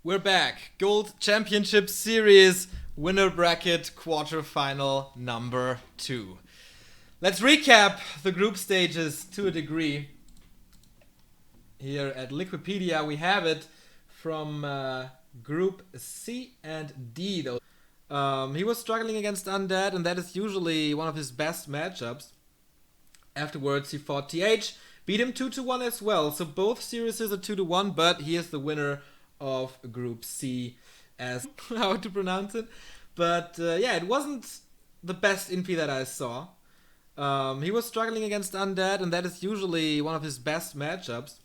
We're back. Gold Championship Series winner bracket quarterfinal number 2. Let's recap the group stages to a degree. Here at Liquipedia we have it from Group C and D. He was struggling against Undead, and that is usually one of his best matchups. Afterwards he fought TH, beat him 2-1 as well. So both series are 2-1, but he is the winner of Group C, as how to pronounce it. But it wasn't the best Infy that I saw. He was struggling against Undead, and that is usually one of his best matchups.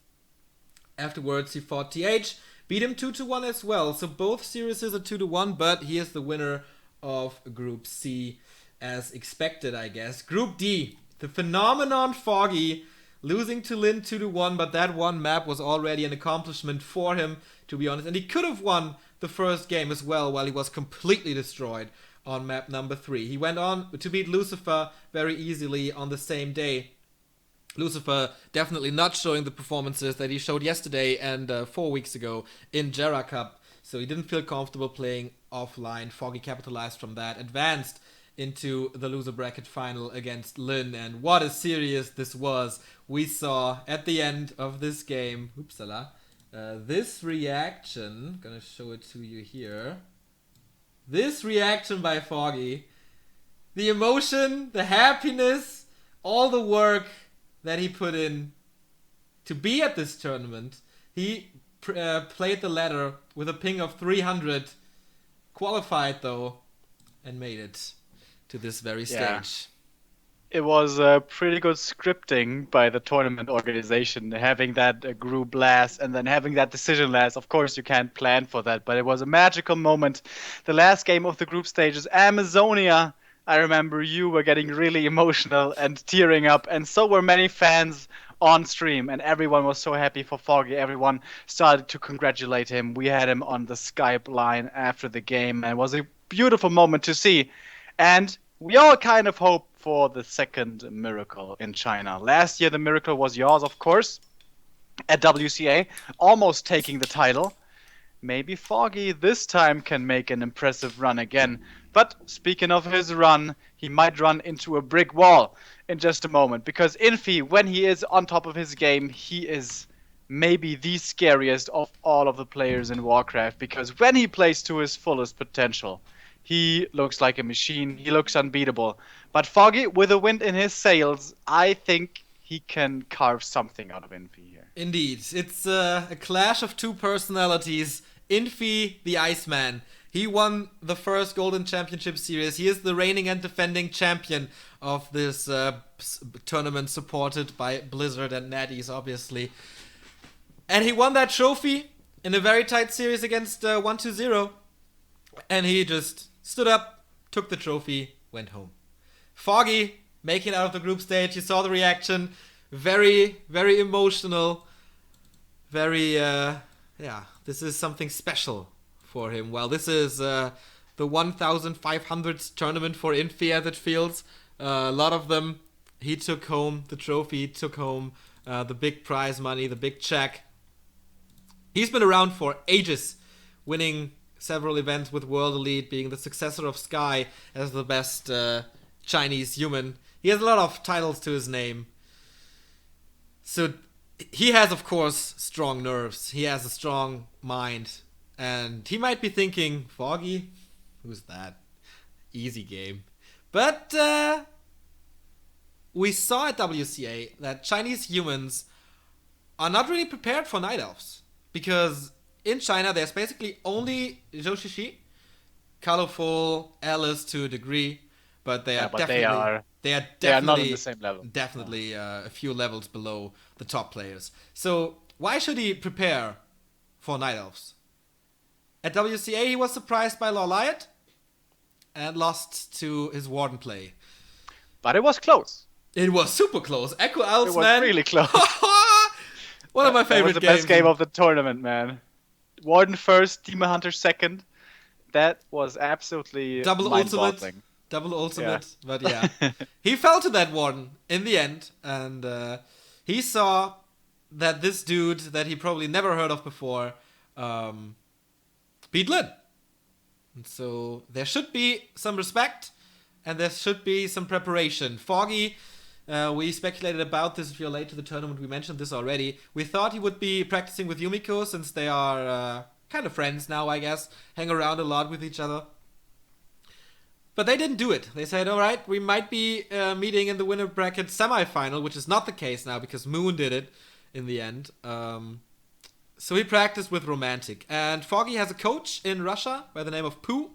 Afterwards he fought TH, beat him 2-1 as well. So both series are 2-1, but he is the winner of Group C, as expected, I guess. Group D, the phenomenon Foggy, losing to Lin 2-1, but that one map was already an accomplishment for him, to be honest. And he could have won the first game as well, while he was completely destroyed on map number 3. He went on to beat Lucifer very easily on the same day. Lucifer definitely not showing the performances that he showed yesterday and 4 weeks ago in Jera Cup. So he didn't feel comfortable playing offline. Foggy capitalized from that, advanced into the loser bracket final against Lin, and what a series this was. We saw at the end of this game, this reaction, gonna show it to you here. This reaction by Foggy, the emotion, the happiness, all the work that he put in to be at this tournament. He played the ladder with a ping of 300, qualified though, and made it to this very stage. It was pretty good scripting by the tournament organization, having that group last and then having that decision last. Of course, you can't plan for that, but it was a magical moment. The last game of the group stages, Amazonia, I remember you were getting really emotional and tearing up, and so were many fans on stream, and everyone was so happy for Foggy. Everyone started to congratulate him. We had him on the Skype line after the game, and it was a beautiful moment to see. And we all kind of hope for the second miracle in China. Last year, the miracle was yours, of course, at WCA, almost taking the title. Maybe Foggy this time can make an impressive run again. But speaking of his run, he might run into a brick wall in just a moment. Because Infy, when he is on top of his game, he is maybe the scariest of all of the players in Warcraft. Because when he plays to his fullest potential, he looks like a machine. He looks unbeatable. But Foggy, with a wind in his sails, I think he can carve something out of Infy here. Indeed. It's a clash of two personalities. Infy, the Iceman. He won the first Golden Championship Series. He is the reigning and defending champion of this tournament, supported by Blizzard and Natties, obviously. And he won that trophy in a very tight series against 1-2-0. And he just stood up, took the trophy, went home. Foggy making it out of the group stage. You saw the reaction. Very, very emotional. Very, this is something special for him. Well, this is the 1,500th tournament for Infy, as it feels. A lot of them. He took home the trophy, took home the big prize money, the big check. He's been around for ages, winning several events with World Elite, being the successor of Sky as the best Chinese human. He has a lot of titles to his name. So he has, of course, strong nerves. He has a strong mind. And he might be thinking, Foggy? Who's that? Easy game. But we saw at WCA that Chinese humans are not really prepared for Night Elves. Because in China, there's basically only Zhou Shishi, colorful, Alice to a degree, but they are not on the same level. Definitely a few levels below the top players. So why should he prepare for Night Elves? At WCA, he was surprised by Lawliot and lost to his Warden play. But it was close. It was super close. Echo Elves, man. It was really close. One of my favorite games. That was the best game of the tournament, man. Warden first, Demon Hunter second. That was absolutely double ultimate. Yeah. But yeah. He fell to that Warden in the end. And he saw that this dude that he probably never heard of before beat Lin. And so there should be some respect, and there should be some preparation. Foggy, we speculated about this if you're late to the tournament. We mentioned this already. We thought he would be practicing with Yumiko since they are kind of friends now, I guess. Hang around a lot with each other. But they didn't do it. They said, all right, we might be meeting in the winner bracket semifinal, which is not the case now because Moon did it in the end. So he practiced with Romantic. And Foggy has a coach in Russia by the name of Pooh.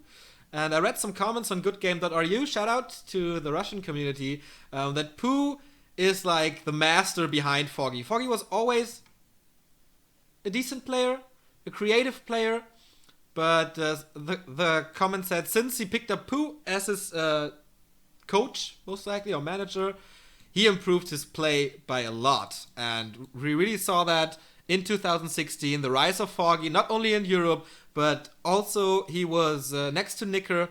And I read some comments on goodgame.ru, shout out to the Russian community, that Pooh is like the master behind Foggy. Foggy was always a decent player, a creative player, but the comment said since he picked up Pooh as his coach, most likely, or manager, he improved his play by a lot. And we really saw that in 2016, the rise of Foggy, not only in Europe, but also he was, next to Nicker,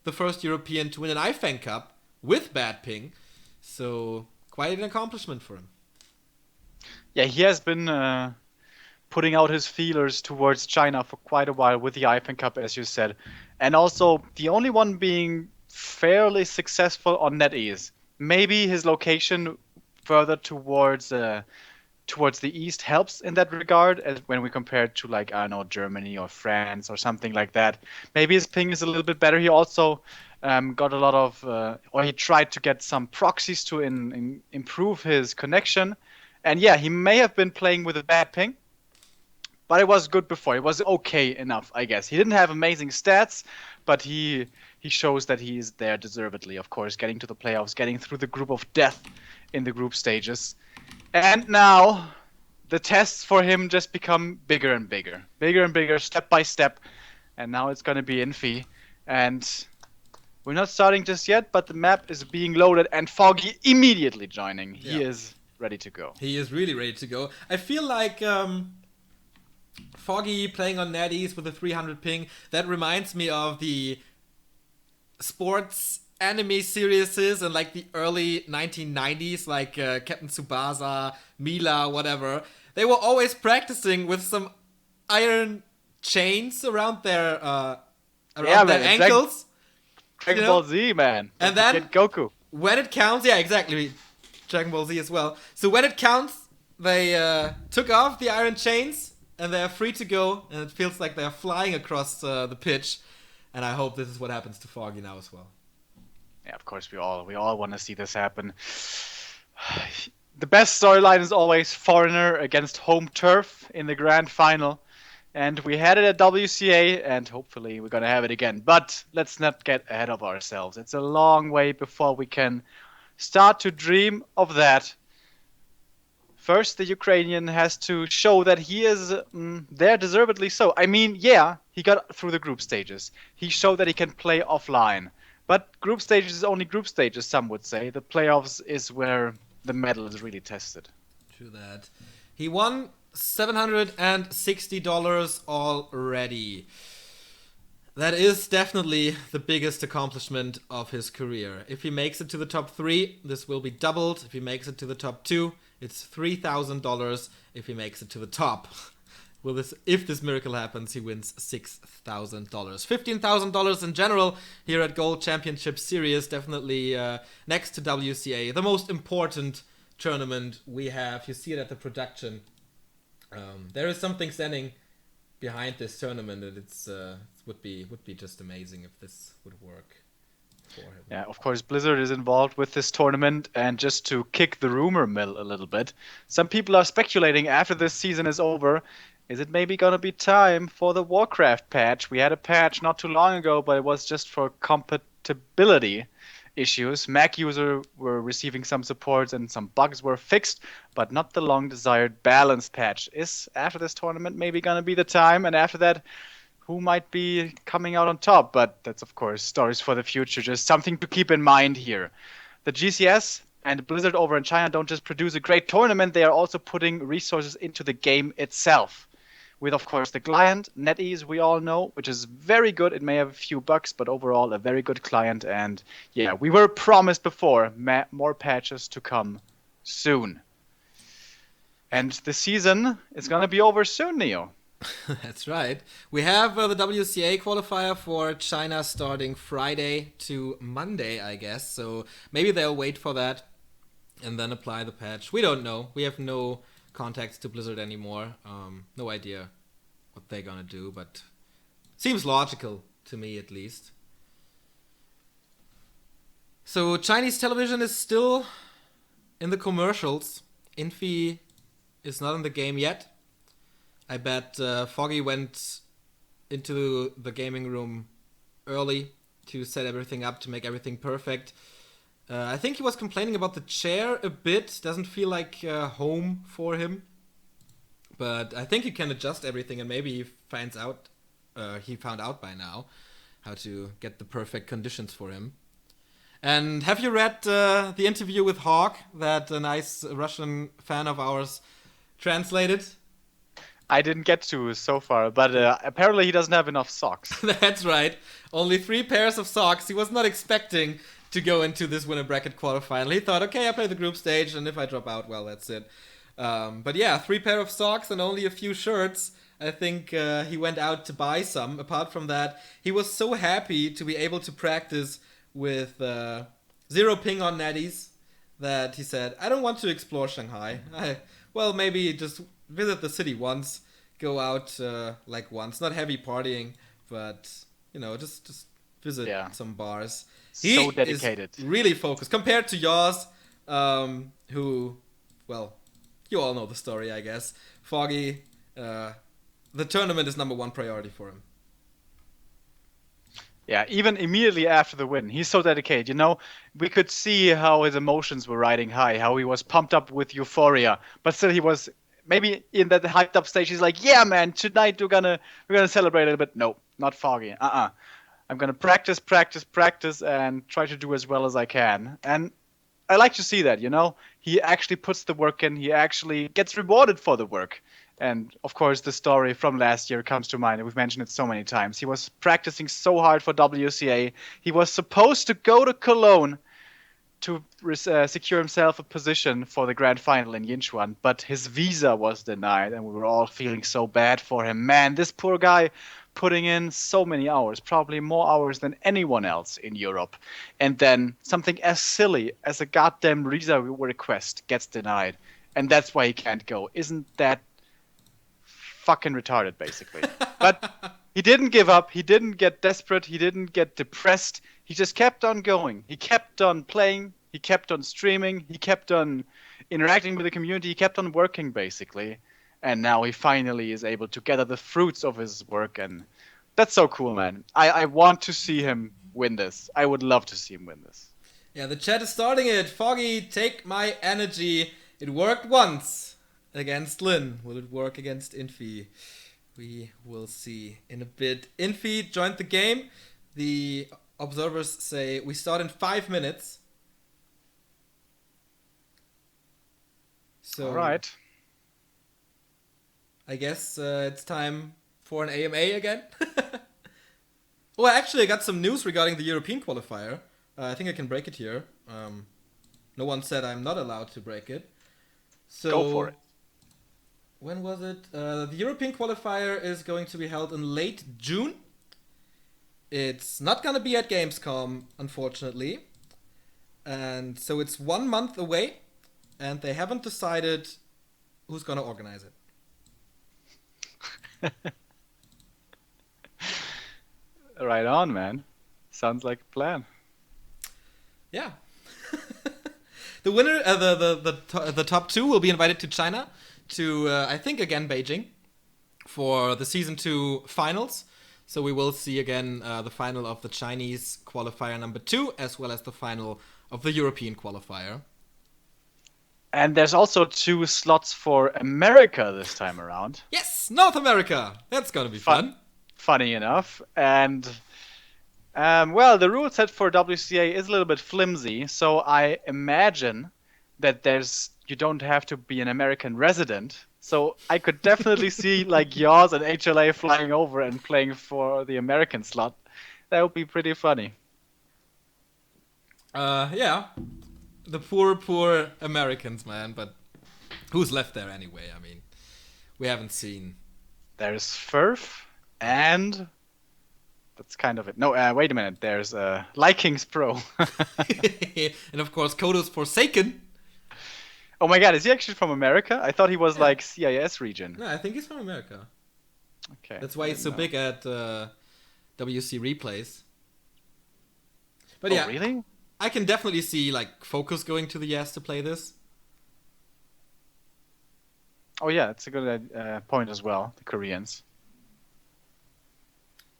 the first European to win an iFang Cup with bad ping. So, quite an accomplishment for him. Yeah, he has been putting out his feelers towards China for quite a while with the iFang Cup, as you said. And also, the only one being fairly successful on NetEase. Maybe his location further towards the east helps in that regard, as when we compare it to, like, I don't know, Germany or France or something like that. Maybe his ping is a little bit better. He also got a lot of, or he tried to get some proxies to improve his connection. And yeah, he may have been playing with a bad ping, but it was good before. It was okay enough, I guess. He didn't have amazing stats, but he shows that he is there deservedly, of course, getting to the playoffs, getting through the group of death in the group stages. And now the tests for him just become bigger and bigger. Bigger and bigger, step by step. And now it's going to be Infy. And we're not starting just yet, but the map is being loaded and Foggy immediately joining. He is ready to go. He is really ready to go. I feel like Foggy playing on NetEase with a 300 ping, that reminds me of the sports anime series in like the early 1990s, like Captain Tsubasa, Mila, whatever. They were always practicing with some iron chains around their ankles. Dragon Ball Z, man. And then Goku. When it counts, yeah, exactly. Dragon Ball Z as well. So when it counts, they took off the iron chains and they're free to go. And it feels like they're flying across the pitch. And I hope this is what happens to Foggy now as well. Yeah, of course, we all want to see this happen. The best storyline is always foreigner against home turf in the grand final. And we had it at WCA, and hopefully we're going to have it again. But let's not get ahead of ourselves. It's a long way before we can start to dream of that. First, the Ukrainian has to show that he is there deservedly so. I mean, yeah, he got through the group stages. He showed that he can play offline. But group stages is only group stages, some would say. The playoffs is where the medal is really tested. True that. He won $760 already. That is definitely the biggest accomplishment of his career. If he makes it to the top 3, this will be doubled. If he makes it to the top 2, it's $3,000. If he makes it to the top, if this miracle happens, he wins $6,000. $15,000 in general here at Gold Championship Series. Definitely next to WCA, the most important tournament we have. You see it at the production. There is something standing behind this tournament, and it would be just amazing if this would work for him. Yeah, of course, Blizzard is involved with this tournament, and just to kick the rumor mill a little bit, some people are speculating after this season is over, is it maybe going to be time for the Warcraft patch? We had a patch not too long ago, but it was just for compatibility issues. Mac users were receiving some supports and some bugs were fixed, but not the long desired balance patch. Is after this tournament maybe going to be the time? And after that, who might be coming out on top? But that's, of course, stories for the future. Just something to keep in mind here. The GCS and Blizzard over in China don't just produce a great tournament, they are also putting resources into the game itself. With, of course, the client, NetEase, we all know, which is very good. It may have a few bugs, but overall a very good client. And yeah, we were promised before more patches to come soon. And the season is going to be over soon, Neo. That's right. We have the WCA qualifier for China starting Friday to Monday, I guess. So maybe they'll wait for that and then apply the patch. We don't know. We have no contacts to Blizzard anymore. No idea what they're gonna do, but seems logical to me at least. So Chinese television is still in the commercials. Infy is not in the game yet. I bet Foggy went into the gaming room early to set everything up, to make everything perfect. I think he was complaining about the chair a bit. Doesn't feel like home for him. But I think he can adjust everything, and maybe he finds out. He found out by now how to get the perfect conditions for him. And have you read the interview with Hawk that a nice Russian fan of ours translated? I didn't get to so far, but apparently he doesn't have enough socks. That's right. Only 3 pairs of socks. He was not expecting to go into this winner bracket quarterfinal. He thought, okay, I play the group stage, and if I drop out, well, that's it. But yeah, 3 pair of socks and only a few shirts. I think he went out to buy some. Apart from that, he was so happy to be able to practice with 0 ping on natties that he said, I don't want to explore Shanghai. Well, maybe just visit the city once, go out like once, not heavy partying, but just visit some bars. He so dedicated, is really focused compared to yours, who, well, you all know the story, I guess. Foggy, the tournament is number 1 priority for him. Yeah, even immediately after the win, he's so dedicated. We could see how his emotions were riding high, how he was pumped up with euphoria, but still he was maybe in that hyped up stage. He's like, yeah, man, tonight we're gonna celebrate a little bit. No, not Foggy. I'm gonna practice, and try to do as well as I can. And I like to see that. He actually puts the work in. He actually gets rewarded for the work. And, of course, the story from last year comes to mind. We've mentioned it so many times. He was practicing so hard for WCA. He was supposed to go to Cologne to secure himself a position for the grand final in Yinchuan, but his visa was denied, and we were all feeling so bad for him. Man, this poor guy putting in so many hours, probably more hours than anyone else in Europe. And then something as silly as a goddamn visa request gets denied. And that's why he can't go. Isn't that fucking retarded, basically? But he didn't give up. He didn't get desperate. He didn't get depressed. He just kept on going. He kept on playing. He kept on streaming. He kept on interacting with the community. He kept on working, basically. And now he finally is able to gather the fruits of his work. And that's so cool, man. I want to see him win this. I would love to see him win this. Yeah, the chat is starting it. Foggy, take my energy. It worked once against Lin. Will it work against Infy? We will see in a bit. Infy joined the game. The observers say we start in 5 minutes. So, all right. I guess it's time for an AMA again. Oh, actually, I got some news regarding the European qualifier. I think I can break it here. No one said I'm not allowed to break it. So, go for it. When was it? The European qualifier is going to be held in late June. It's not going to be at Gamescom, unfortunately. And so it's 1 month away. And they haven't decided who's going to organize it. Right on, man. Sounds like a plan. Yeah. The winner, the top 2 will be invited to China. To, I think, again, Beijing for the Season 2 finals. So we will see again the final of the Chinese qualifier number 2, as well as the final of the European qualifier. And there's also 2 slots for America this time around. Yes, North America. That's going to be fun. Funny enough. And, well, the rule set for WCA is a little bit flimsy. So I imagine that you don't have to be an American resident. So I could definitely see like yours and HLA flying over and playing for the American slot. That would be pretty funny. Yeah. The poor Americans, man. But who's left there anyway? I mean, we haven't seen There's Furf, and that's kind of it. No, wait a minute. There's Likings Pro. And of course, Kodos Forsaken. Oh my god, is he actually from America? I thought he was Yeah. like CIS region. No, I think he's from America. Okay. That's why he's so big at WC replays. But Oh, yeah, really? I can definitely see like Focus going to the US to play this. Oh yeah, that's a good point as well. The Koreans.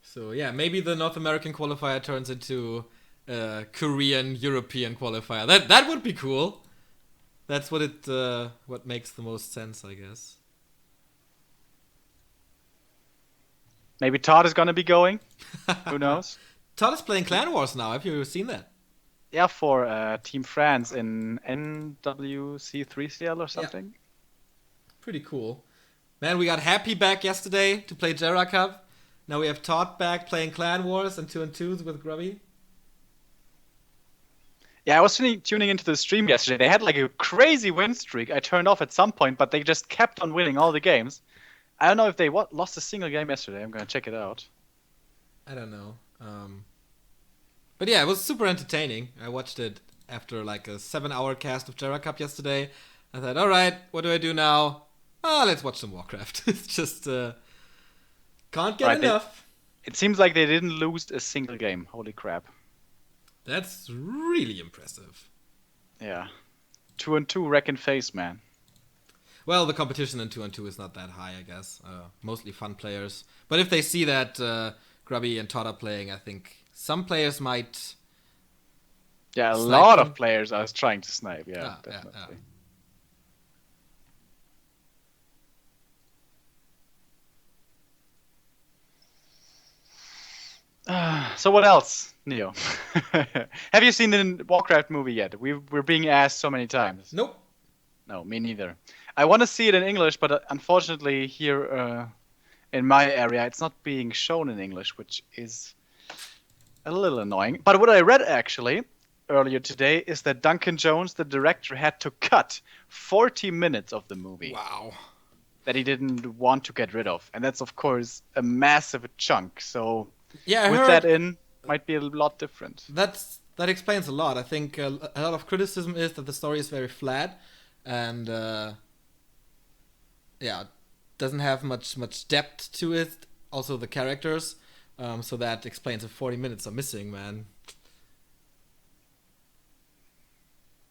So yeah, maybe the North American qualifier turns into Korean European qualifier. That would be cool. That's what makes the most sense, I guess. Maybe Todd is gonna be going. Who knows? Todd is playing Clan Wars now. Have you seen that? Yeah, for Team France in NWC 3CL or something. Yeah. Pretty cool. Man, we got Happy back yesterday to play Jera Cup. Now we have Todd back playing Clan Wars and 2-2s with Grubby. Yeah, I was tuning into the stream yesterday. They had like a crazy win streak. I turned off at some point, but they just kept on winning all the games. I don't know if they lost a single game yesterday. I'm gonna check it out. I don't know. But yeah, it was super entertaining. I watched it after like a 7-hour cast of Jera Cup yesterday. I thought, alright, what do I do now? Let's watch some Warcraft. It's just can't get enough. It seems like they didn't lose a single game. Holy crap. That's really impressive. Yeah. 2-2 wreck and face, man. Well, the competition in 2-2 is not that high, I guess. Mostly fun players. But if they see that Grubby and Todd are playing, I think some players might... Yeah, a lot of players are trying to snipe. Yeah, definitely. So what else, Neo? Have you seen the Warcraft movie yet? We're being asked so many times. Nope. No, me neither. I want to see it in English, but unfortunately here in my area, it's not being shown in English, which is a little annoying. But what I read actually earlier today is that Duncan Jones, the director, had to cut 40 minutes of the movie. Wow. That he didn't want to get rid of. And that's, of course, a massive chunk. So yeah, with that in, might be a lot different. That explains a lot. I think a lot of criticism is that the story is very flat and doesn't have much depth to it. Also the characters. So that explains if 40 minutes are missing, man.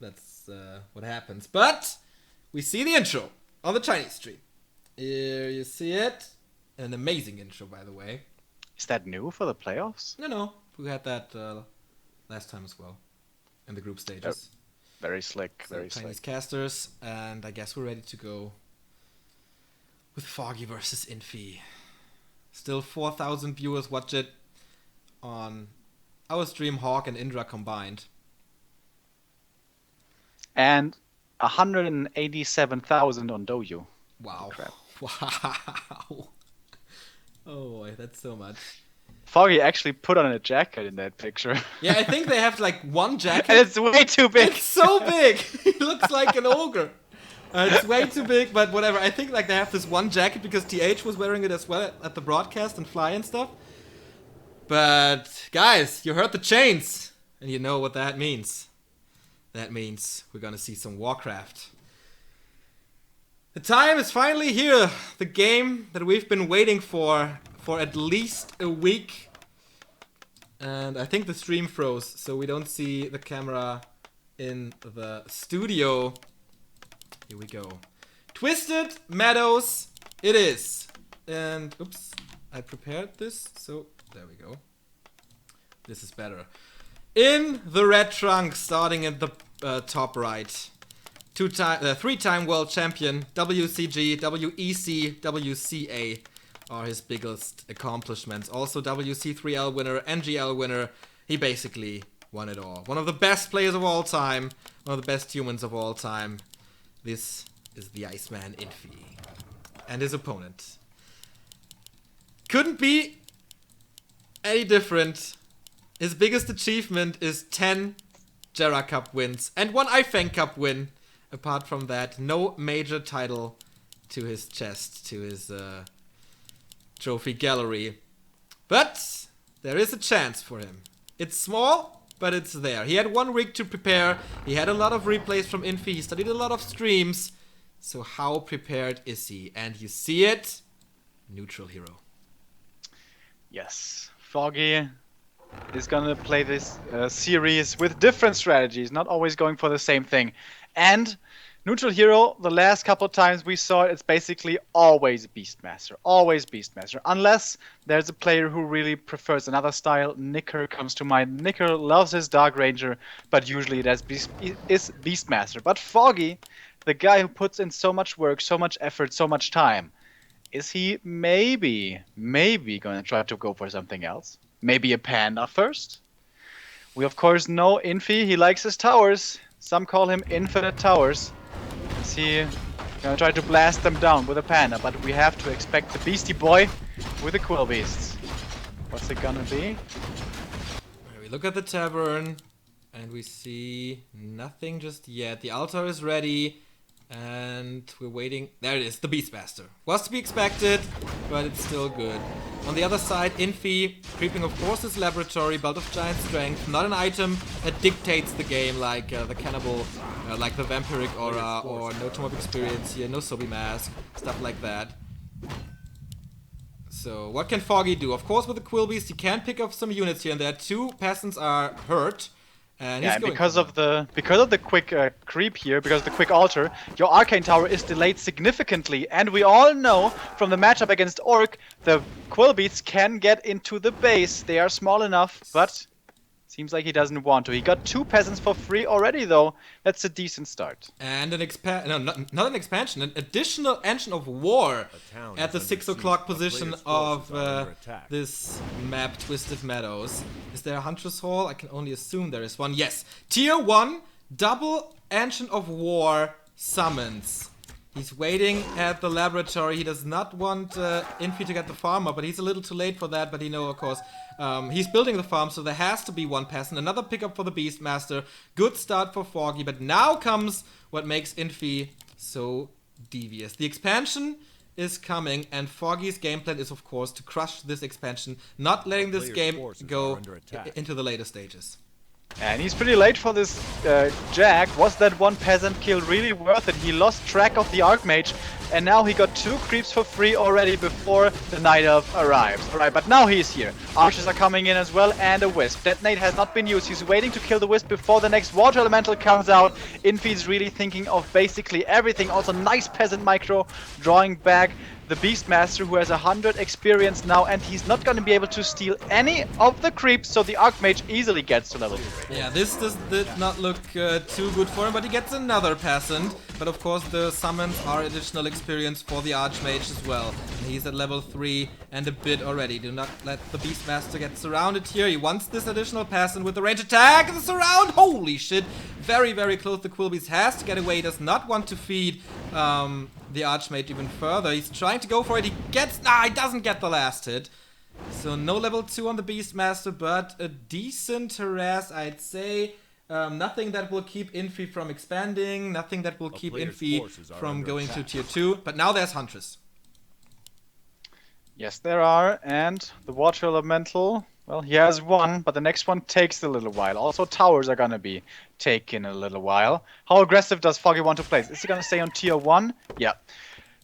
That's what happens. But we see the intro on the Chinese stream. Here you see it. An amazing intro, by the way. Is that new for the playoffs? No. We had that last time as well. In the group stages. Very slick, so very Chinese slick. casters, and I guess we're ready to go with Foggy versus Infy. Still 4,000 viewers watch it on our stream, Hawk and Indra combined. And 187,000 on Douyu. Wow. Crap. Wow. Oh, that's so much. Foggy actually put on a jacket in that picture. Yeah, I think they have like one jacket. And it's way too big. It's so big. He looks like an ogre. It's way too big, but whatever. I think like they have this one jacket because TH was wearing it as well at the broadcast and Fly and stuff. But guys, you heard the chains, and you know what that means. That means we're gonna see some Warcraft. The time is finally here. The game that we've been waiting for at least a week. And I think the stream froze, so we don't see the camera in the studio. Here we go. Twisted Meadows, it is. And, oops, I prepared this, so there we go. This is better. In the red trunk, starting at the top right. Three-time world champion, WCG, WEC, WCA are his biggest accomplishments. Also WC3L winner, NGL winner. He basically won it all. One of the best players of all time. One of the best humans of all time. This is the Iceman Infy. And his opponent. Couldn't be any different. His biggest achievement is 10 Jera Cup wins and 1 iFang Cup win. Apart from that, no major title to his chest, to his trophy gallery. But there is a chance for him. It's small, but it's there. He had 1 week to prepare. He had a lot of replays from Infy. He studied a lot of streams. So how prepared is he? And you see it, neutral hero. Yes, Foggy is gonna play this series with different strategies, not always going for the same thing. And neutral hero, the last couple of times we saw it, it's basically always Beastmaster. Always Beastmaster. Unless there's a player who really prefers another style. Nicker comes to mind. Nicker loves his Dark Ranger, but usually it is Beastmaster. But Foggy, the guy who puts in so much work, so much effort, so much time, is he maybe gonna try to go for something else? Maybe a panda first? We of course know Infy, he likes his towers. Some call him Infinite Towers. Is he gonna try to blast them down with a panda? But we have to expect the Beastie Boy with the Quill Beasts. What's it gonna be? We look at the tavern and we see nothing just yet. The altar is ready. And we're waiting. There it is, the Beastmaster. Was to be expected, but it's still good. On the other side, Infy, creeping of course his laboratory, Belt of Giant Strength, not an item that dictates the game like the Cannibal, like the Vampiric Aura, or no Tomb of Experience here, no Sobi Mask, stuff like that. So, what can Foggy do? Of course, with the Quill Beast, he can pick up some units here and there. 2 peasants are hurt. And yeah, because of the quick creep here, because of the quick altar, your Arcane Tower is delayed significantly, and we all know from the matchup against Orc, the Quill Beasts can get into the base. They are small enough, but seems like he doesn't want to. He got 2 peasants for free already, though. That's a decent start. And an not an expansion, an additional Engine of War at the 6 o'clock position of this map, Twisted Meadows. Is there a Huntress Hall? I can only assume there is one. Yes, Tier 1 double Engine of War summons. He's waiting at the laboratory. He does not want Infy to get the farm up, but he's a little too late for that. But he knows, of course, he's building the farm, so there has to be 1 peasant. Another pickup for the Beastmaster. Good start for Foggy, but now comes what makes Infy so devious. The expansion is coming, and Foggy's game plan is, of course, to crush this expansion, not letting this game go into the later stages. And he's pretty late for this Jack. Was that 1 peasant kill really worth it? He lost track of the Archmage, and now he got 2 creeps for free already before the Night Elf arrives. Alright, but now he's here. Archers are coming in as well, and a Wisp. Detonate has not been used. He's waiting to kill the Wisp before the next Water Elemental comes out. Infy's really thinking of basically everything. Also, nice peasant micro, drawing back the Beastmaster, who has 100 experience now, and he's not going to be able to steal any of the creeps, so the Archmage easily gets to level 3. Yeah, this did not look too good for him, but he gets another peasant. But of course, the summons are additional experience for the Archmage as well. And he's at level 3 and a bit already. Do not let the Beastmaster get surrounded here. He wants this additional peasant with the range attack. The surround, holy shit. Very, very close. The Quillbeast has to get away. He does not want to feed the Archmage even further. He's trying to go for it. He doesn't get the last hit. So no level 2 on the Beastmaster, but a decent harass, I'd say. Nothing that will keep Infy from expanding, nothing that will keep Infy from going to tier 2. But now there's Huntress. Yes, there are, and the Water Elemental, well, he has 1, but the next one takes a little while. Also, towers are gonna be taken a little while. How aggressive does Foggy want to play? Is he gonna stay on tier 1? Yeah.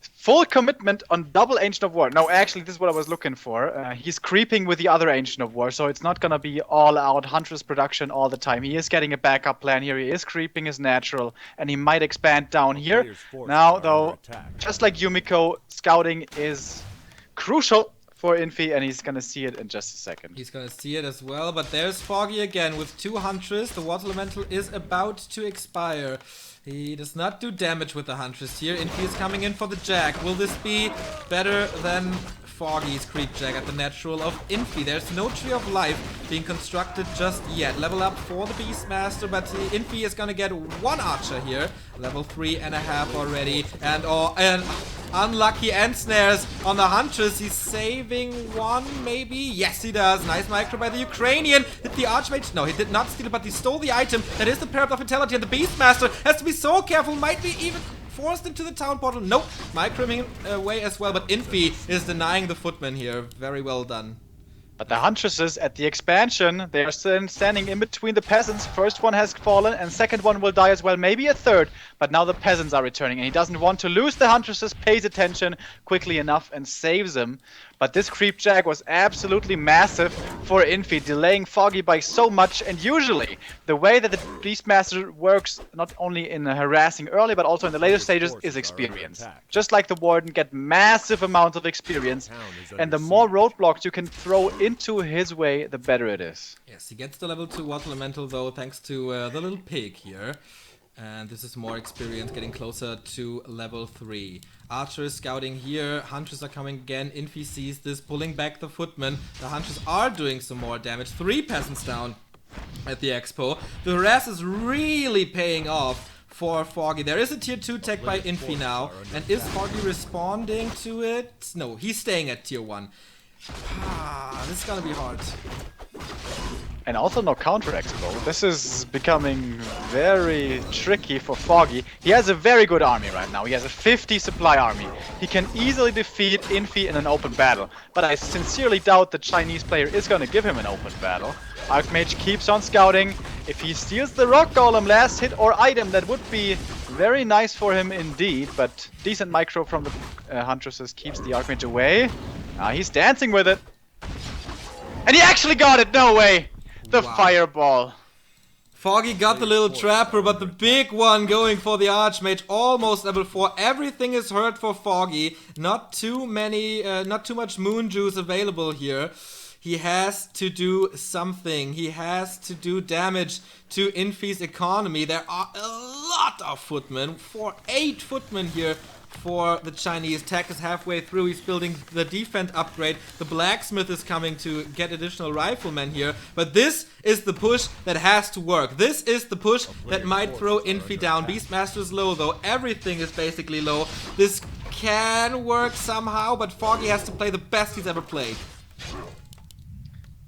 Full commitment on double Ancient of War. No, actually, this is what I was looking for. He's creeping with the other Ancient of War, so it's not gonna be all-out Huntress production all the time. He is getting a backup plan here. He is creeping as natural, and he might expand down here. Now, though, just like Yumiko, scouting is crucial for Infy, and he's gonna see it in just a second. He's gonna see it as well, but there's Foggy again with 2 Huntress. The Water Elemental is about to expire. He does not do damage with the Huntress here. Infy is coming in for the Jack. Will this be better than Foggy's Creep Jack at the natural of Infy? There's no Tree of Life being constructed just yet. Level up for the Beastmaster, but Infy is gonna get 1 Archer here. Level 3.5 already. And unlucky end snares on the Huntress. He's saving 1, maybe? Yes, he does. Nice micro by the Ukrainian. Hit the Archmage. No, he did not steal it, but he stole the item. That is the Parrot of Vitality, and the Beastmaster has to be so careful. Might be even forced into the town portal. Nope, microing away as well, but Infy is denying the footman here. Very well done. But the Huntresses at the expansion, they are still standing in between the peasants. First one has fallen and second one will die as well, maybe a third. But now the peasants are returning and he doesn't want to lose the Huntresses, pays attention quickly enough and saves them. But this creep jag was absolutely massive for Infy, delaying Foggy by so much. And usually, the way that the Beastmaster works, not only in harassing early, but also in the later stages, is experience. Just like the Warden, get massive amounts of experience. And the more roadblocks you can throw into his way, the better it is. Yes, he gets the level 2 Water Elemental though, thanks to the little pig here. And this is more experience, getting closer to level 3. Archer is scouting here, Hunters are coming again, Infy sees this, pulling back the footmen. The Hunters are doing some more damage, 3 peasants down at the expo. The harass is really paying off for Foggy. There is a tier 2 tech by Infy now, and is Foggy responding to it? No, he's staying at tier 1. This is gonna be hard. And also no counter expo. This is becoming very tricky for Foggy. He has a very good army right now. He has a 50 supply army. He can easily defeat Infy in an open battle. But I sincerely doubt the Chinese player is going to give him an open battle. Archmage keeps on scouting. If he steals the Rock Golem last hit or item, that would be very nice for him indeed. But decent micro from the Huntresses keeps the Archmage away. He's dancing with it. And he actually got it! No way! The fireball. Foggy got the little trapper, but the big one going for the Archmage, almost level 4. Everything is hurt for Foggy. Not too much moon juice available here. He has to do something. He has to do damage to Infy's economy. There are a lot of footmen. 8 footmen here for the Chinese. Tech is halfway through. He's building the defense upgrade. The blacksmith is coming to get additional riflemen here. But this is the push that has to work. This is the push that might throw Infy down. Beastmaster is low though. Everything is basically low. This can work somehow, but Foggy has to play the best he's ever played.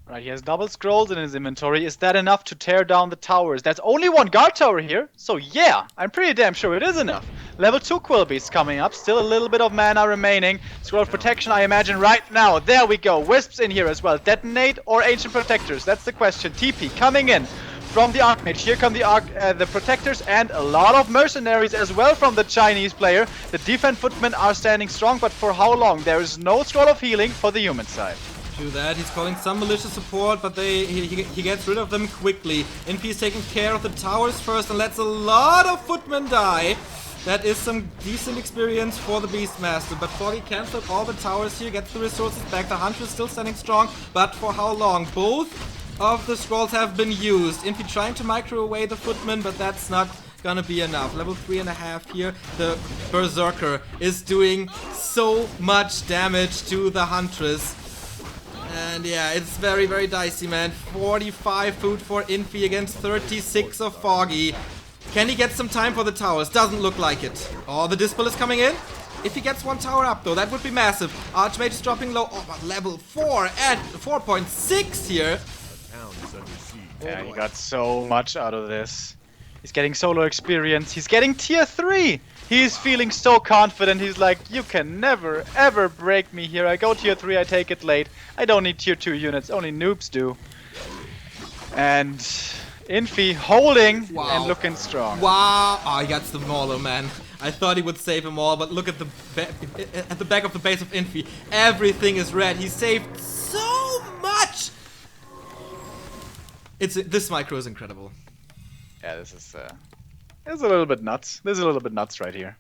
Right, he has double scrolls in his inventory. Is that enough to tear down the towers? That's only one guard tower here. So yeah, I'm pretty damn sure it is enough. Level 2 Quillbeast coming up. Still a little bit of mana remaining. Scroll of Protection, I imagine, right now. There we go. Wisps in here as well. Detonate or Ancient Protectors? That's the question. TP coming in from the Archmage. Here come the Protectors and a lot of Mercenaries as well from the Chinese player. The Defense Footmen are standing strong, but for how long? There is no Scroll of Healing for the human side. Do that. He's calling some malicious support, but he gets rid of them quickly. Infy is taking care of the towers first and lets a lot of footmen die. That is some decent experience for the Beastmaster, but Foggy cancelled all the towers here, gets the resources back. The Hunter is still standing strong, but for how long? Both of the scrolls have been used. Infy trying to micro away the footmen, but that's not gonna be enough. Level 3.5 here. The Berserker is doing so much damage to the Huntress. And yeah, it's very, very dicey, man. 45 food for Infy against 36 of Foggy. Can he get some time for the towers? Doesn't look like it. Oh, the Dispel is coming in. If he gets one tower up, though, that would be massive. Archmage is dropping low. Oh, but level 4 at 4.6 here. Yeah, he got so much out of this. He's getting solo experience. He's getting tier 3. He's feeling so confident. He's like, you can never, ever break me here. I go tier 3, I take it late. I don't need tier 2 units. Only noobs do. And Infy holding and looking strong. Wow. Oh, he got the Mauler, man. I thought he would save them all, but look at the back of the base of Infy. Everything is red. He saved so much. This micro is incredible. Yeah, this is a little bit nuts. This is a little bit nuts right here.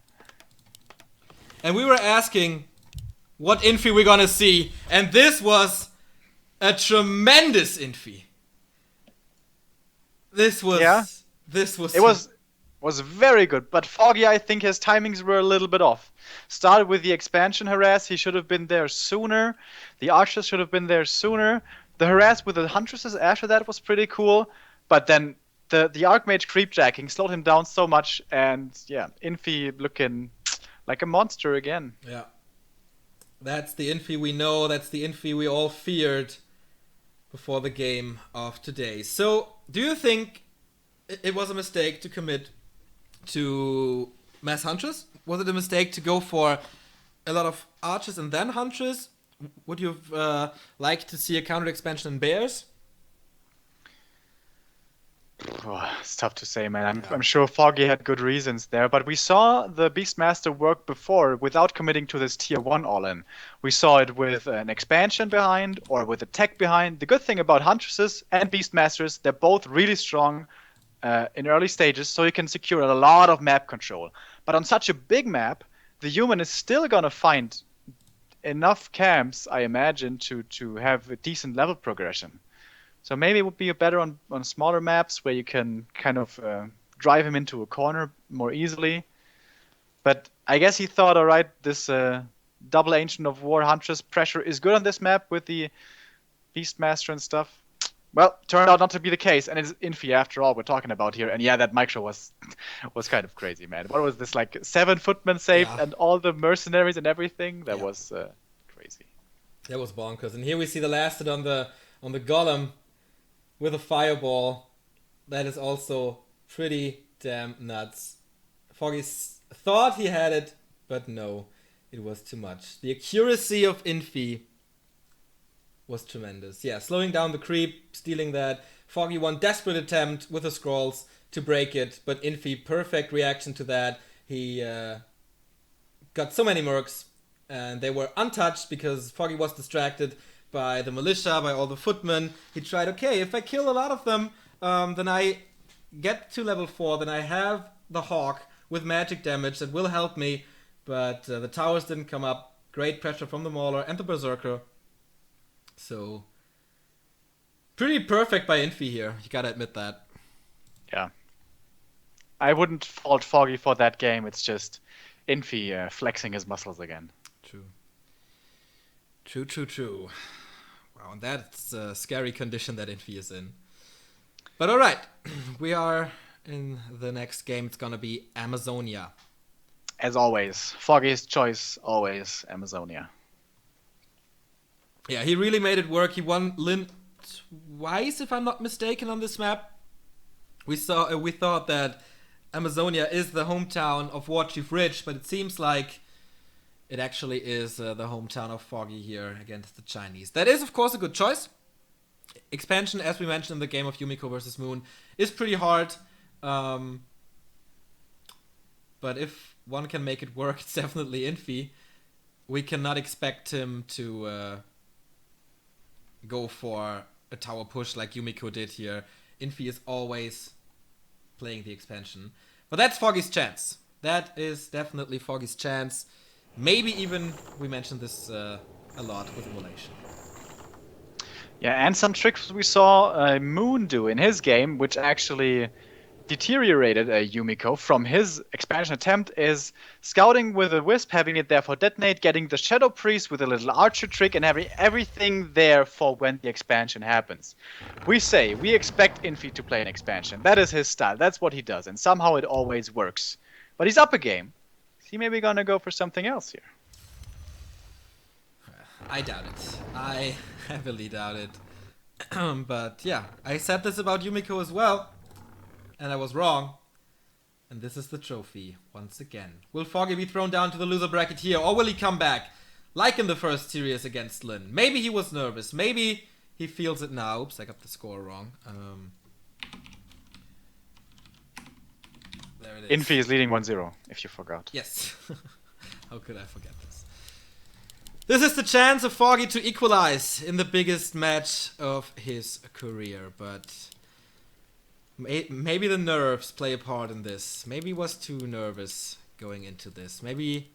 And we were asking what Infy we're gonna see, and this was a tremendous Infy. This was very good, but Foggy, I think his timings were a little bit off. Started with the expansion harass, he should have been there sooner. The archers should have been there sooner. The harass with the huntresses after that was pretty cool, but then the Archmage creepjacking slowed him down so much, and yeah, Infy looking like a monster again. Yeah. That's the Infy we know, that's the Infy we all feared before the game of today. So, do you think it was a mistake to commit to mass Huntress? Was it a mistake to go for a lot of archers and then Huntress? Would you like to see a counter expansion in Bears? Oh, it's tough to say, man. I'm sure Foggy had good reasons there, but we saw the Beastmaster work before without committing to this tier 1 all-in. We saw it with an expansion behind or with a tech behind. The good thing about Huntresses and Beastmasters, they're both really strong in early stages, so you can secure a lot of map control. But on such a big map, the human is still gonna find enough camps, I imagine, to have a decent level progression. So maybe it would be better on smaller maps where you can kind of drive him into a corner more easily. But I guess he thought, all right, this double Ancient of War Huntress pressure is good on this map with the Beastmaster and stuff. Well, turned out not to be the case, and it's Infy after all we're talking about here. And yeah, that micro was kind of crazy, man. What was this, like 7 footmen saved and all the mercenaries and everything? That was crazy. That was bonkers. And here we see the last hit on the golem with a fireball. That is also pretty damn nuts. Foggy thought he had it, but no, it was too much. The accuracy of Infy was tremendous. Yeah, slowing down the creep, stealing that. Foggy one desperate attempt with the scrolls to break it, but Infy, perfect reaction to that. He got so many mercs, and they were untouched because Foggy was distracted by the militia, by all the footmen. He tried, okay, if I kill a lot of them, then I get to level 4, then I have the Hawk with magic damage that will help me, but the towers didn't come up. Great pressure from the Mauler and the Berserker. So, pretty perfect by Infy here, you gotta admit that. Yeah. I wouldn't fault Foggy for that game, it's just Infy flexing his muscles again. True. Wow, and that's a scary condition that Infy is in. But alright, we are in the next game. It's gonna be Amazonia. As always, Foggy's choice, always Amazonia. Yeah, he really made it work. He won Lin twice, if I'm not mistaken, on this map. We thought that Amazonia is the hometown of Warchief Ridge, but it seems like it actually is the hometown of Foggy here against the Chinese. That is, of course, a good choice. Expansion, as we mentioned in the game of Yumiko versus Moon, is pretty hard. But if one can make it work, it's definitely Infy. We cannot expect him to go for a tower push like Yumiko did here. Infy is always playing the expansion. But that's Foggy's chance. That is definitely Foggy's chance. Maybe even, we mentioned this a lot with Relation. Yeah, and some tricks we saw Moon do in his game, which actually deteriorated Yumiko from his expansion attempt, is scouting with a Wisp, having it there for detonate, getting the Shadow Priest with a little archer trick, and having everything there for when the expansion happens. We expect Infy to play an expansion. That is his style. That's what he does, and somehow it always works. But he's up a game. Is he maybe gonna go for something else here? I doubt it. I heavily doubt it. But yeah, I said this about Yumiko as well, and I was wrong. And this is the trophy, once again. Will Foggy be thrown down to the loser bracket here, or will he come back, like in the first series against Lin? Maybe he was nervous, maybe he feels it now. Oops, I got the score wrong. There it is. Infy is leading 1-0, if you forgot. Yes. How could I forget this? This is the chance of Foggy to equalize in the biggest match of his career, but maybe the nerves play a part in this. Maybe he was too nervous going into this. Maybe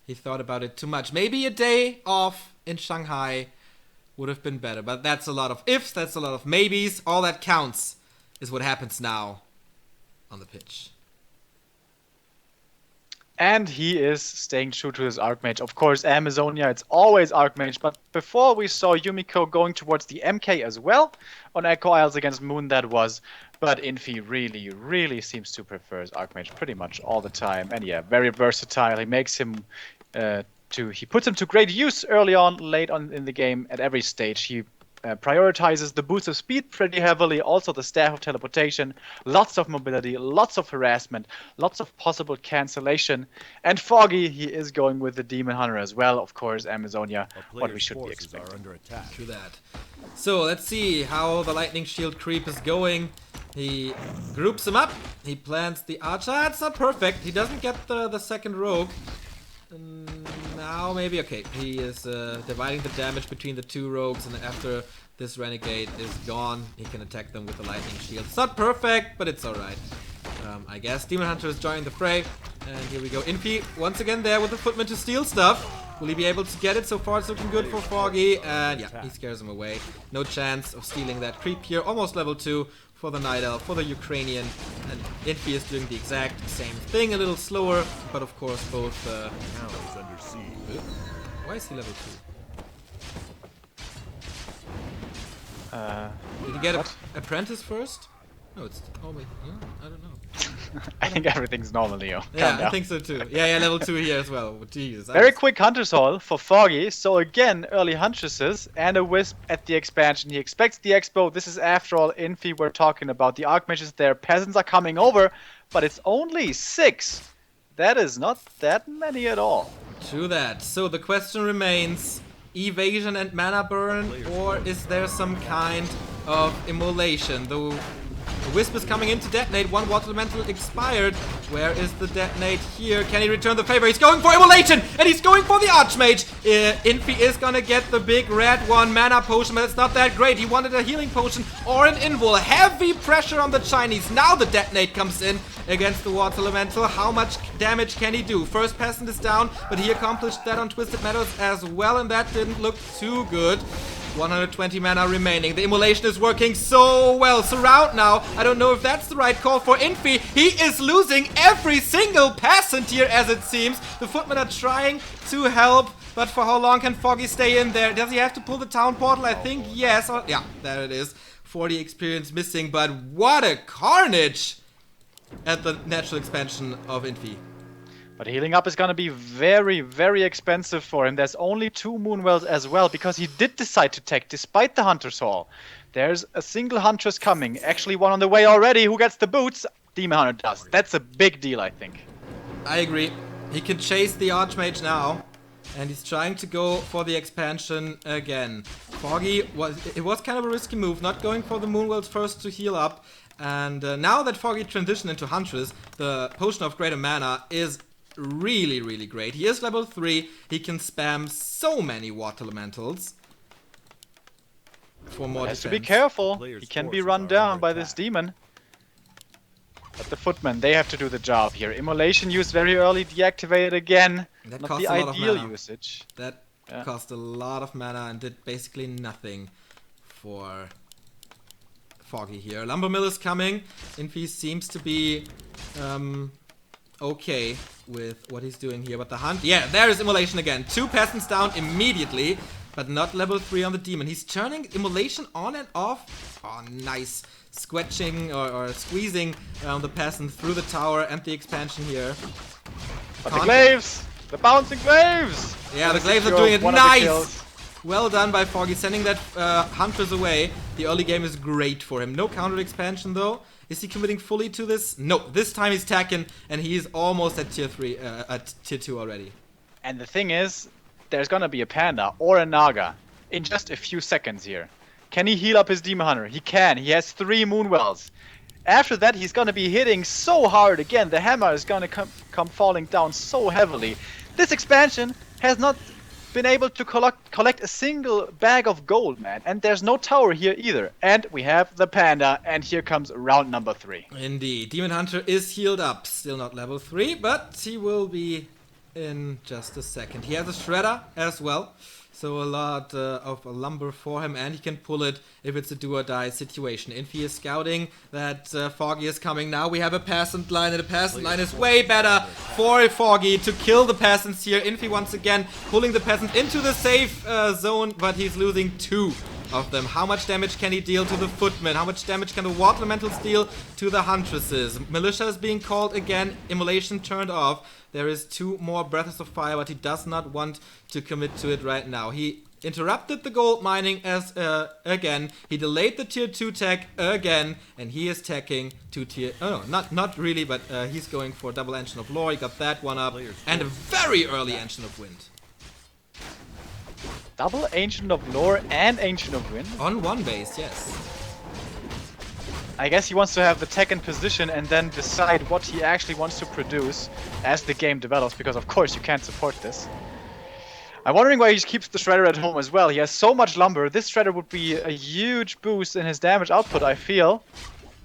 he thought about it too much. Maybe a day off in Shanghai would have been better, but that's a lot of ifs, that's a lot of maybes. All that counts is what happens now on the pitch. And he is staying true to his Archmage. Of course, Amazonia, it's always Archmage. But before we saw Yumiko going towards the MK as well. On Echo Isles against Moon, that was. But Infy really, really seems to prefer his Archmage pretty much all the time. And yeah, very versatile. He makes him he puts him to great use early on, late on in the game. At every stage, he prioritizes the boost of speed pretty heavily, also the staff of teleportation, lots of mobility, lots of harassment, lots of possible cancellation. And Foggy, he is going with the Demon Hunter as well, of course, Amazonia, what we should be expecting. True that. So let's see how the lightning shield creep is going. He groups him up, he plants the archer. It's not perfect, he doesn't get the second rogue. Now maybe, okay, he is dividing the damage between the two rogues, and after this renegade is gone, he can attack them with the lightning shield. It's not perfect, but it's alright. I guess Demon Hunter is joining the fray, and here we go. Infy once again there with the footman to steal stuff. Will he be able to get it? So far it's looking good for Foggy, and yeah, he scares him away. No chance of stealing that creep here. Almost level 2 for the Night Elf, for the Ukrainian, and Infy is doing the exact same thing, a little slower, but of course both... Why is he level 2? Did he get an apprentice first? No, it's... Oh wait, I don't know. I think everything's normal, Leo. Yeah, I think so too. Yeah, level 2 here as well. Jesus. Very quick Hunter's Haul for Foggy. So again, early Huntresses and a Wisp at the expansion. He expects the Expo. This is after all Infy we're talking about. The Archmages there. Peasants are coming over, but it's only 6. That is not that many at all. True that. So the question remains, evasion and mana burn, or is there some kind of immolation? The Wisp is coming in to detonate. One water elemental expired. Where is the detonate here? Can he return the favor? He's going for immolation, and he's going for the Archmage. Infy is gonna get the big red one, mana potion, but it's not that great. He wanted a healing potion or an invul. Heavy pressure on the Chinese. Now the detonate comes in against the water elemental. How much damage can he do? First peasant is down, but he accomplished that on Twisted Meadows as well, and that didn't look too good. 120 mana remaining. The immolation is working so well. Surround now. I don't know if that's the right call for Infy. He is losing every single peasant here, as it seems. The footmen are trying to help, but for how long can Foggy stay in there? Does he have to pull the town portal? I think yes. Oh, yeah, there it is. 40 experience missing, but what a carnage at the natural expansion of Infy. But healing up is going to be very, very expensive for him. There's only 2 Moonwells as well, because he did decide to tech despite the Hunter's Haul. There's a single Huntress coming. Actually, one on the way already. Who gets the boots? Demon Hunter does. That's a big deal, I think. I agree. He can chase the Archmage now, and he's trying to go for the expansion again. Foggy, it was kind of a risky move, not going for the Moonwells first to heal up. And now that Foggy transitioned into Huntress, the Potion of Greater Mana is really, really great. He is level 3. He can spam so many water elementals for more defense. Has to be careful. He can be run down by this demon. But the footmen, they have to do the job here. Immolation used very early, deactivated again. That not cost the a lot of ideal mana. usage. That cost a lot of mana and did basically nothing for Foggy here. Lumber Mill is coming. Infy seems to be okay with what he's doing here, but the hunt... Yeah, there is immolation again. 2 peasants down immediately, but not level 3 on the demon. He's turning immolation on and off. Oh, nice. Squetching or squeezing the peasant through the tower and the expansion here. But the glaives! The bouncing glaives! Yeah, the glaives are doing it. Nice! Well done by Foggy, sending that Huntress away. The early game is great for him. No counter expansion though. Is he committing fully to this? No, this time he's tacking, and he's almost at tier 3, at tier 2 already. And the thing is, there's gonna be a panda or a naga in just a few seconds here. Can he heal up his Demon Hunter? He can. He has 3 Moonwells. After that, he's gonna be hitting so hard again. The hammer is gonna come falling down so heavily. This expansion has not been able to collect a single bag of gold, man. And there's no tower here either. And we have the panda, and here comes round number 3. Indeed. Demon Hunter is healed up. Still not level 3, but he will be in just a second. He has a shredder as well. So a lot of lumber for him, and he can pull it if it's a do-or-die situation. Infy is scouting that Foggy is coming now. We have a peasant line, and the peasant line is way better for Foggy to kill the peasants here. Infy once again pulling the peasant into the safe zone, but he's losing 2 of them. How much damage can he deal to the footmen? How much damage can the water elementals deal to the huntresses? Militia is being called again. Immolation turned off. There is 2 more breaths of fire, but he does not want to commit to it right now. He interrupted the gold mining as again. He delayed the tier 2 tech again, and he is teching to tier... Oh, no, not really, but he's going for double Ancient of Lore. He got that one up, and a very early Ancient of Wind. Double Ancient of Lore and Ancient of Wind? On one base, yes. I guess he wants to have the tech in position and then decide what he actually wants to produce as the game develops, because of course you can't support this. I'm wondering why he keeps the Shredder at home as well. He has so much lumber. This Shredder would be a huge boost in his damage output, I feel.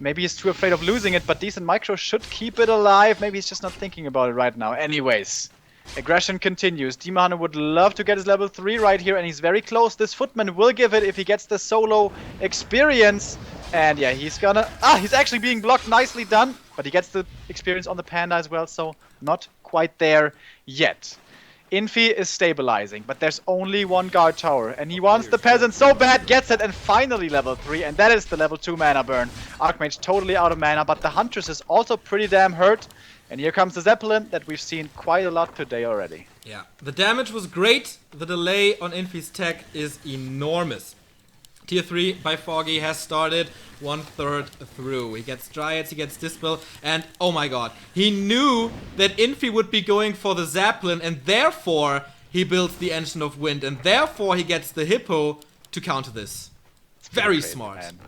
Maybe he's too afraid of losing it, but decent micro should keep it alive. Maybe he's just not thinking about it right now. Anyways, aggression continues. Demon Hunter would love to get his level 3 right here, and he's very close. This Footman will give it if he gets the solo experience. And yeah, he's gonna... he's actually being blocked. Nicely done. But he gets the experience on the Panda as well, so not quite there yet. Infy is stabilizing, but there's only one guard tower, and he wants the peasant so bad, gets it, and finally level 3, and that is the level 2 mana burn. Archmage totally out of mana, but the Huntress is also pretty damn hurt. And here comes the Zeppelin that we've seen quite a lot today already. Yeah, the damage was great. The delay on Infy's tech is enormous. Tier 3 by Foggy has started 1/3 through. He gets Dryads, he gets Dispel, and oh my god, he knew that Infy would be going for the Zeppelin, and therefore he builds the Ancient of Wind, and therefore he gets the Hippo to counter this. It's very smart. Man.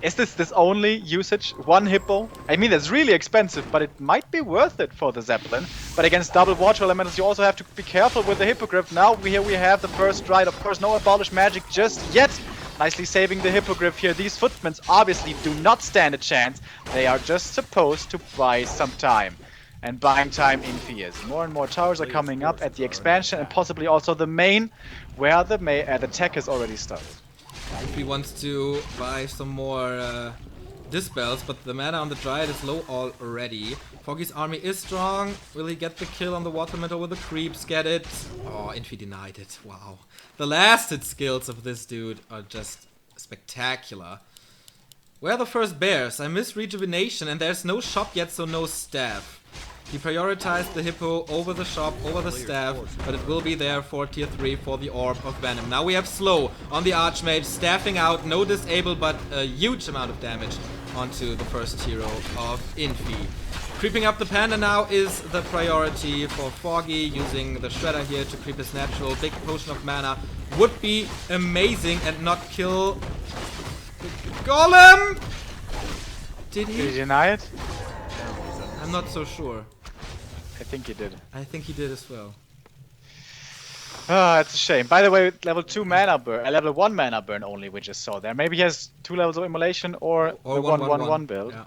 Is this only usage? One Hippo? I mean, it's really expensive, but it might be worth it for the Zeppelin. But against double Water Elementals, you also have to be careful with the Hippogriff. Now here we have the first Dryad. Of course, no Abolish Magic just yet. Nicely saving the Hippogriff here. These Footmen obviously do not stand a chance. They are just supposed to buy some time. And buying time Infy is. More and more towers are coming up at the expansion and possibly also the main, where the tech has already started. Infy wants to buy some more Dispels, but the mana on the Dryad is low already. Foggy's army is strong. Will he get the kill on the Water Meadow with the creeps? Get it? Oh, Infy denied it. Wow. The last hit skills of this dude are just spectacular. Where are the first bears? I miss Rejuvenation, and there's no shop yet, so no staff. He prioritized the Hippo over the shop, over the staff, but it will be there for tier 3 for the Orb of Venom. Now we have Slow on the Archmage, staffing out, no disable, but a huge amount of damage onto the first hero of Infy. Creeping up the Panda now is the priority for Foggy, using the Shredder here to creep his natural. Big potion of mana would be amazing and not kill the Golem! Did he deny it? I'm not so sure. I think he did. I think he did as well. Ah, it's a shame. By the way, level 2 mana burn, level 1 mana burn only we just saw there. Maybe he has 2 levels of Immolation or the 1/1/1 build. Yeah.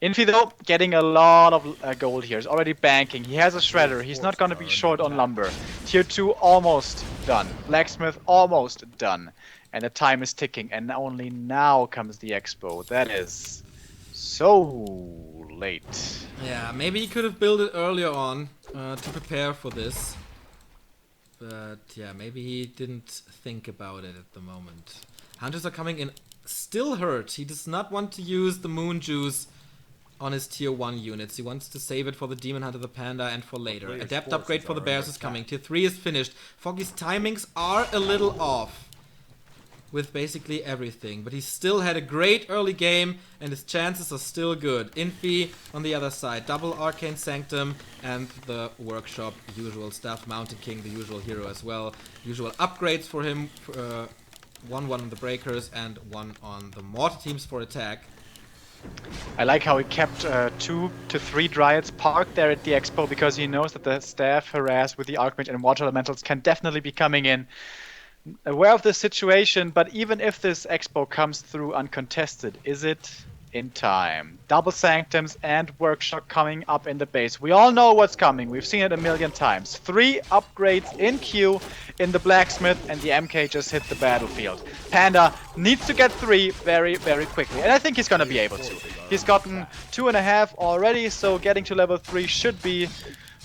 Infy though, getting a lot of gold here. He's already banking. He has a Shredder. He's not gonna be short on lumber. Tier 2 almost done. Blacksmith almost done. And the time is ticking. And only now comes the Expo. That is so late. Yeah, maybe he could have built it earlier on to prepare for this. But yeah, maybe he didn't think about it at the moment. Hunters are coming in still hurt. He does not want to use the Moon Juice on his tier 1 units. He wants to save it for the Demon Hunter, the Panda, and for later. Adept upgrade for the Bears is coming. Tier 3 is finished. Foggy's timings are a little off with basically everything, but he still had a great early game and his chances are still good. Infy on the other side, double Arcane Sanctum and the Workshop, usual stuff. Mountain King, the usual hero as well. Usual upgrades for him, 1/1 on the Breakers and 1 on the Mortar Teams for attack. I like how he kept 2 to 3 Dryads parked there at the Expo, because he knows that the staff harassed with the Archmage and Water Elementals can definitely be coming in. Aware of the situation, but even if this Expo comes through uncontested, is it in time? Double Sanctums and Workshop coming up in the base. We all know what's coming. We've seen it a million times. 3 upgrades in queue in the Blacksmith, and the MK just hit the battlefield. Panda needs to get 3 very, very quickly, and I think he's gonna be able to. He's gotten 2.5 already, so getting to level 3 should be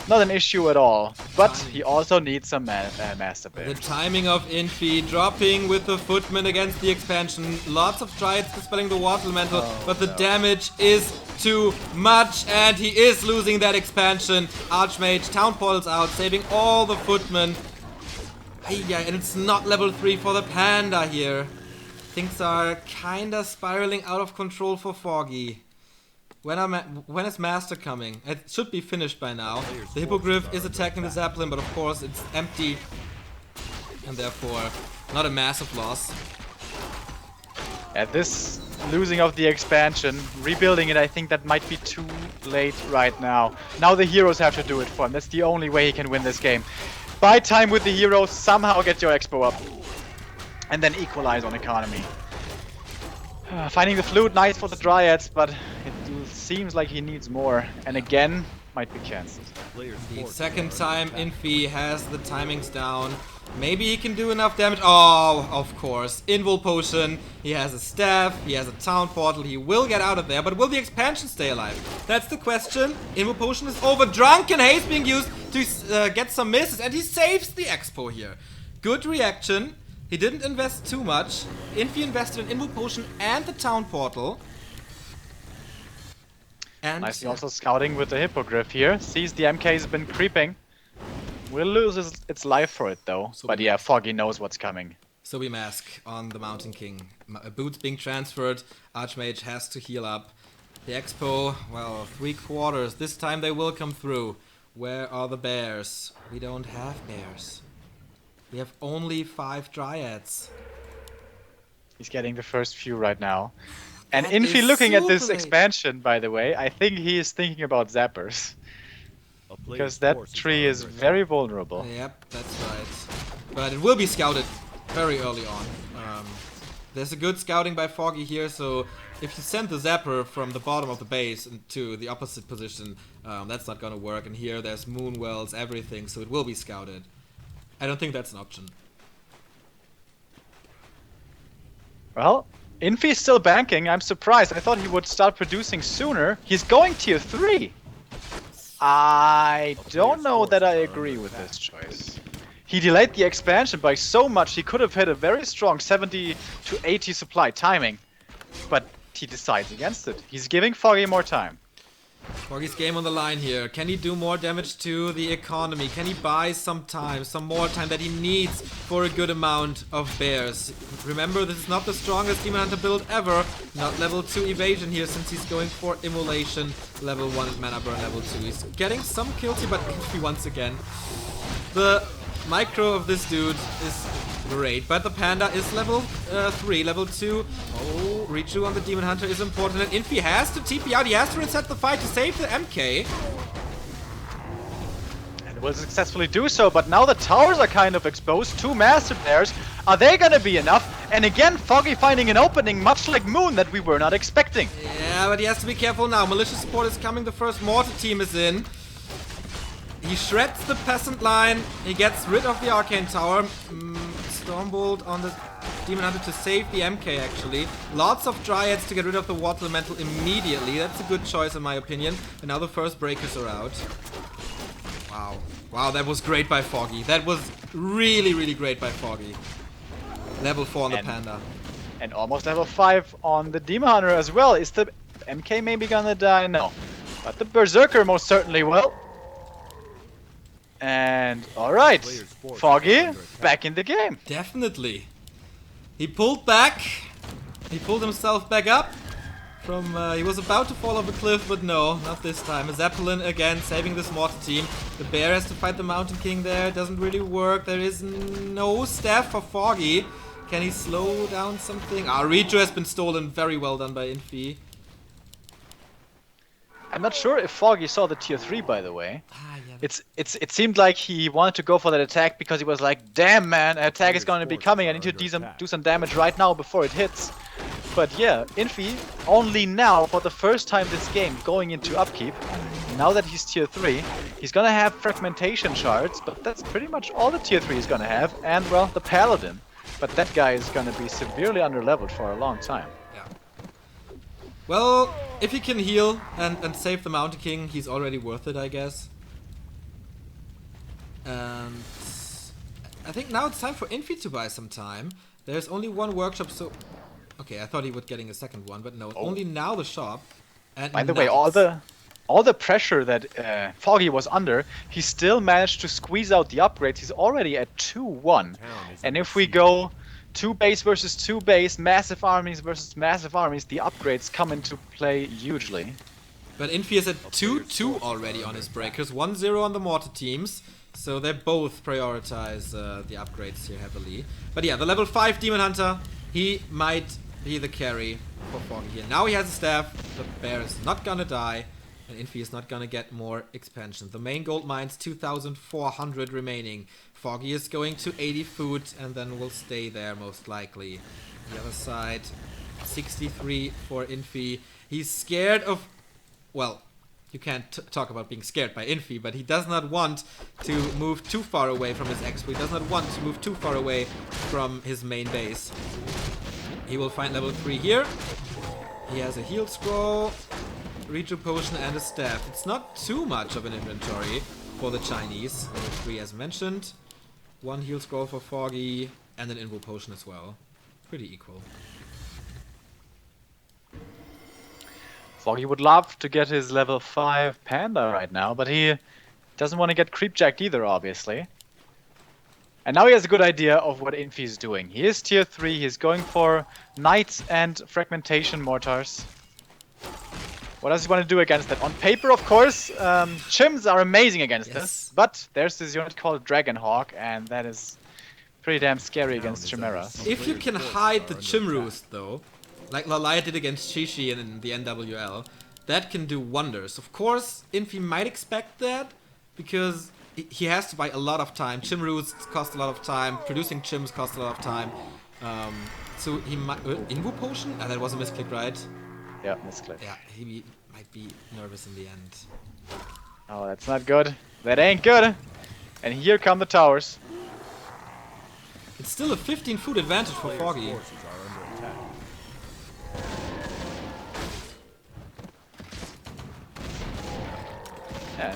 not an issue at all, but he also needs some Master Build. The timing of Infy, dropping with the Footman against the expansion. Lots of Dryads dispelling the Water Elemental, but the damage is too much, and he is losing that expansion. Archmage, Town Portal's out, saving all the Footmen. Yeah, and it's not level 3 for the Panda here. Things are kinda spiraling out of control for Foggy. When is Master coming? It should be finished by now. The Hippogriff is attacking the Zeppelin, but of course it's empty. And therefore, not a massive loss. At this losing of the expansion, rebuilding it, I think that might be too late right now. Now the heroes have to do it for him. That's the only way he can win this game. Buy time with the heroes, somehow get your expo up. And then equalize on economy. Finding the flute, nice for the Dryads, but it seems like he needs more. And again, might be cancelled. The second time Infy has the timings down. Maybe he can do enough damage. Oh, of course. Invul Potion. He has a staff. He has a town portal. He will get out of there. But will the expansion stay alive? That's the question. Invul Potion is over. Drunken Haze being used to get some misses. And he saves the expo here. Good reaction. He didn't invest too much. Infy invested in Invul Potion and the town portal. And Nicely also scouting with the Hippogriff here. Sees the MK has been creeping. Will lose its life for it though. So but yeah, Foggy knows what's coming. So we mask on the Mountain King. Boots being transferred. Archmage has to heal up. The Expo, well, 3/4. This time they will come through. Where are the bears? We don't have bears. We have only 5 Dryads. He's getting the first few right now. And That Infy is looking at this super late. expansion, by the way, I think he is thinking about zappers. Because that tree is very vulnerable. Yep, that's right. But it will be scouted very early on. There's a good scouting by Foggy here, so if you send the Zapper from the bottom of the base into the opposite position, that's not gonna work. And here there's Moonwells, everything, so it will be scouted. I don't think that's an option. Well, Infy is still banking. I'm surprised. I thought he would start producing sooner. He's going tier 3. I don't know that I agree with this choice. He delayed the expansion by so much he could have had a very strong 70 to 80 supply timing. But he decides against it. He's giving Foggy more time. Foggy's game on the line here. Can he do more damage to the economy? Can he buy some time, some more time that he needs for a good amount of bears? Remember, this is not the strongest Demon Hunter build ever. Not level 2 evasion here since he's going for immolation. Level 1 and mana burn level 2. He's getting some kills here, but Infy once again. The micro of this dude is great, but the Panda is level 3, level 2. Oh, Richu on the Demon Hunter is important, and Infy has to TP out. He has to reset the fight to save the MK. And will successfully do so, but now the towers are kind of exposed. 2 Master Bears. Are they gonna be enough? And again, Foggy finding an opening, much like Moon, that we were not expecting. Yeah, but he has to be careful now. Malicious support is coming. The first mortar team is in. He shreds the peasant line. He gets rid of the arcane tower. Stormbolt on the Demon Hunter to save the MK actually. Lots of Dryads to get rid of the Water Elemental immediately. That's a good choice in my opinion. And now the first breakers are out. Wow. Wow, that was great by Foggy. That was really, really great by Foggy. Level 4 on the Panda. And almost level 5 on the Demon Hunter as well. Is the MK maybe gonna die? No. But the Berserker most certainly will. And alright, Foggy back in the game. Definitely. He pulled back. He pulled himself back up. From he was about to fall off a cliff, but no, not this time. A Zeppelin again saving this mortar team. The bear has to fight the Mountain King there. It doesn't really work. There is no staff for Foggy. Can he slow down something? Ah, Richu has been stolen. Very well done by Infy. I'm not sure if Foggy saw the tier 3, by the way. Ah, yeah. It seemed like he wanted to go for that attack because he was like, damn man, an attack is going to be coming. I need to do some damage right now before it hits. But yeah, Infy only now for the first time this game going into upkeep. Now that he's tier 3, he's gonna have fragmentation shards, but that's pretty much all the tier 3 is gonna have. And well, the Paladin. But that guy is gonna be severely underleveled for a long time. Yeah. Well, if he can heal and save the Mountain King, he's already worth it, I guess. And I think now it's time for Infy to buy some time. There's only one workshop, so... Okay, I thought he would getting a second one, but no. Only now the shop. And By the way, all the all the pressure that Foggy was under, he still managed to squeeze out the upgrades. He's already at 2-1. And if we go 2 base versus 2 base, massive armies versus massive armies, the upgrades come into play hugely. But Infy is at 2-2 already on his breakers, 1-0 on the mortar teams. So they both prioritize the upgrades here heavily. But yeah, the level 5 Demon Hunter, he might be the carry for Foggy here. Now he has a staff, the bear is not gonna die, and Infy is not gonna get more expansion. The main gold mines, 2,400 remaining. Foggy is going to 80 food and then will stay there most likely. The other side, 63 for Infy. He's scared of, well, you can't talk about being scared by Infy, but he does not want to move too far away from his expo. He does not want to move too far away from his main base. He will find level 3 here. He has a heal scroll, regen potion and a staff. It's not too much of an inventory for the Chinese. Level 3 as mentioned. 1 heal scroll for Foggy and an invo potion as well. Pretty equal. Foggy would love to get his level 5 Panda right now, but he doesn't want to get creepjacked either, obviously. And now he has a good idea of what Infy is doing. He is tier 3, he's going for Knights and Fragmentation Mortars. What does he want to do against that? On paper, of course, Chims are amazing against this, but there's this unit called Dragonhawk, and that is pretty damn scary against Chimeras. If you can hide the Chim Roost, though, like Lalaya did against Shishi in the NWL, that can do wonders. Of course, Infy might expect that, because he has to buy a lot of time. Chim Roosts cost a lot of time, producing Chims cost a lot of time. So he might... Invo Potion? Ah, that was a misclick, right? Yeah, misclick. Yeah, he might be nervous in the end. Oh, that's not good. That ain't good. And here come the towers. It's still a 15 food advantage for Foggy. Yeah,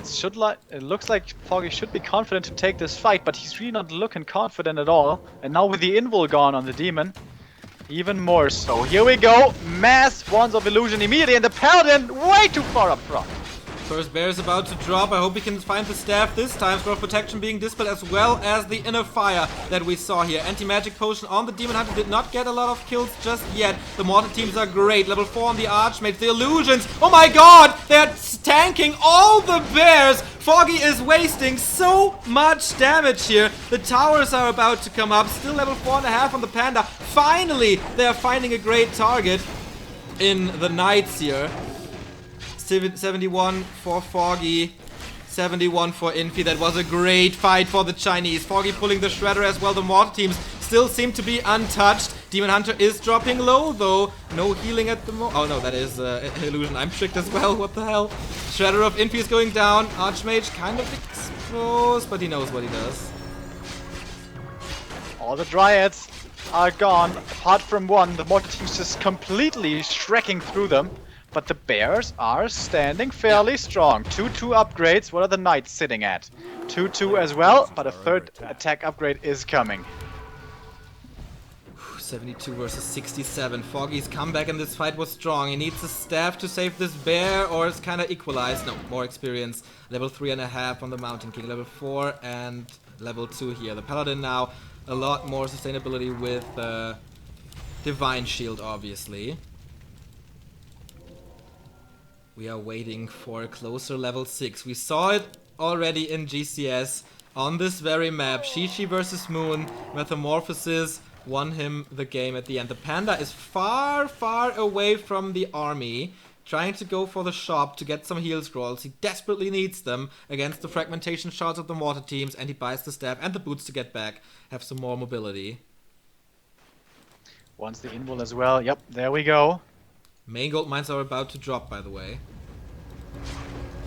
it looks like Foggy should be confident to take this fight, but he's really not looking confident at all. And now with the invul gone on the demon, even more so. Here we go, mass Wands of Illusion immediately, and the Paladin way too far up front. First bear is about to drop. I hope he can find the staff this time. Scroll of Protection being dispelled, as well as the Inner Fire that we saw here. Anti-Magic Potion on the Demon Hunter did not get a lot of kills just yet. The Mortar teams are great. Level 4 on the Archmages. The Illusions. Oh my god! They're tanking all the bears! Foggy is wasting so much damage here. The towers are about to come up. Still level 4.5 on the Panda. Finally, they are finding a great target in the Knights here. 71 for Foggy, 71 for Infy. That was a great fight for the Chinese. Foggy pulling the Shredder as well. The mortar teams still seem to be untouched. Demon Hunter is dropping low though. No healing at the moment. Oh no, that is Illusion. I'm tricked as well. What the hell? Shredder of Infy is going down. Archmage kind of exposed, but he knows what he does. All the Dryads are gone, apart from one. The mortar team's just completely shrekking through them. But the bears are standing fairly strong. 2-2 upgrades. What are the knights sitting at? 2-2 as well, but a third attack upgrade is coming. 72 versus 67. Foggy's comeback in this fight was strong. He needs a staff to save this bear, or it's kind of equalized. No, more experience. Level 3.5 on the Mountain King. Level 4 and level 2 here. The Paladin now a lot more sustainability with Divine Shield, obviously. We are waiting for a closer level 6. We saw it already in GCS on this very map. Shishi versus Moon. Metamorphosis won him the game at the end. The Panda is far, far away from the army, trying to go for the shop to get some heal scrolls. He desperately needs them against the fragmentation shards of the mortar teams, and he buys the staff and the boots to get back, have some more mobility. Wants the invul as well. Yep, there we go. Main gold mines are about to drop, by the way.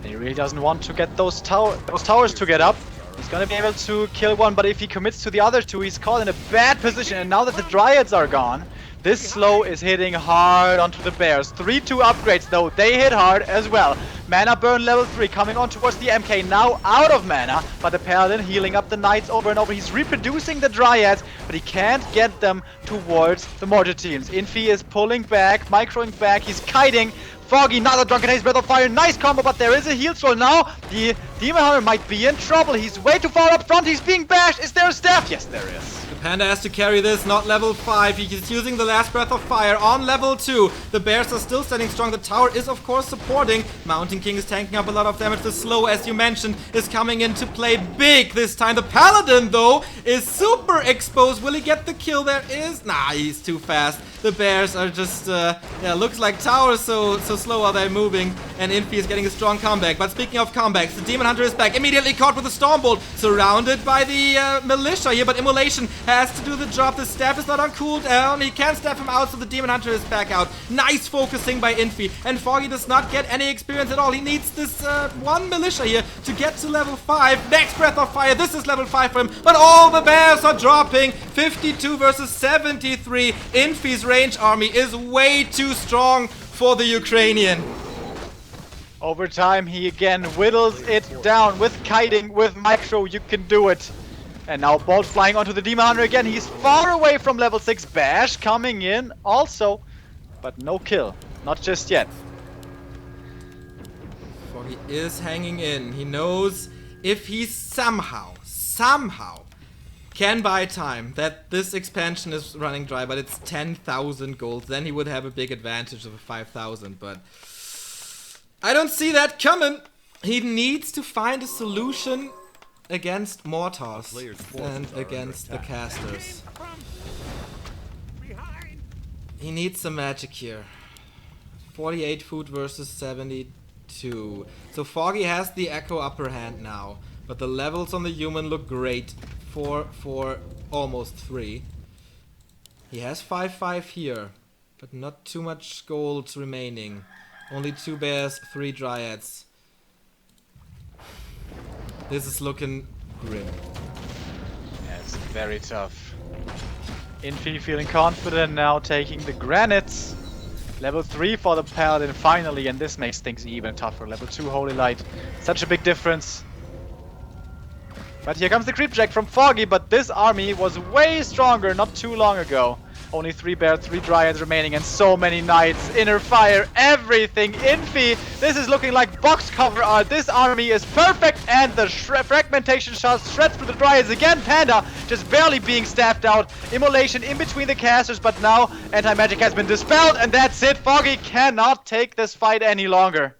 He really doesn't want to get those towers to get up. He's gonna be able to kill one, but if he commits to the other two, he's caught in a bad position. And now that the Dryads are gone, this slow is hitting hard onto the bears. 3-2 upgrades though, they hit hard as well. Mana burn level 3 coming on towards the MK, now out of mana, but the Paladin healing up the Knights over and over. He's reproducing the Dryads, but he can't get them towards the mortar teams. Infy is pulling back, microing back, he's kiting. Foggy, another Drunken Haze, Breath of Fire, nice combo, but there is a heal scroll now. The Demon Hunter might be in trouble. He's way too far up front. He's being bashed. Is there a staff? Yes, there is. The Panda has to carry this, not level 5. He's using the last Breath of Fire on level 2. The Bears are still standing strong. The tower is, of course, supporting. Mountain King is tanking up a lot of damage. The slow, as you mentioned, is coming in to play big this time. The Paladin, though, is super exposed. Will he get the kill? There is... Nah, he's too fast. The Bears are just... looks like towers, so slow are they moving. And Infy is getting a strong comeback. But speaking of comebacks, the Demon Hunter is back. Immediately caught with a Stormbolt. Surrounded by the Militia here, but Immolation has to do the job. The staff is not on cooldown. He can't staff him out, so the Demon Hunter is back out. Nice focusing by Infy. And Foggy does not get any experience at all. He needs this one Militia here to get to level 5. Next Breath of Fire. This is level 5 for him. But all the Bears are dropping. 52 versus 73. Infy's range army is way too strong for the Ukrainian. Over time, he again whittles it down with kiting, with micro. You can do it. And now Bolt flying onto the Demon Hunter again. He's far away from level 6. Bash coming in also, but no kill. Not just yet. Foggy is hanging in. He knows if he somehow can buy time, that this expansion is running dry, but it's 10,000 gold. Then he would have a big advantage of 5,000, but I don't see that coming. He needs to find a solution against Mortars and against the casters. He needs some magic here. 48 food versus 72. So Foggy has the Echo upper hand now, but the levels on the human look great. 4, almost 3. He has 5 here, but not too much gold remaining. Only 2 bears, 3 dryads. This is looking grim. Yeah, it's very tough. Infy feeling confident now, taking the granites. Level 3 for the Paladin finally, and this makes things even tougher. Level 2 Holy Light. Such a big difference. But here comes the creep check from Foggy, but this army was way stronger not too long ago. Only 3 bears, 3 dryads remaining, and so many knights. Inner fire, everything. Infy, this is looking like box cover art. This army is perfect, and the fragmentation shots shreds through the dryads again. Panda just barely being staffed out. Immolation in between the casters, but now anti-magic has been dispelled, and that's it. Foggy cannot take this fight any longer.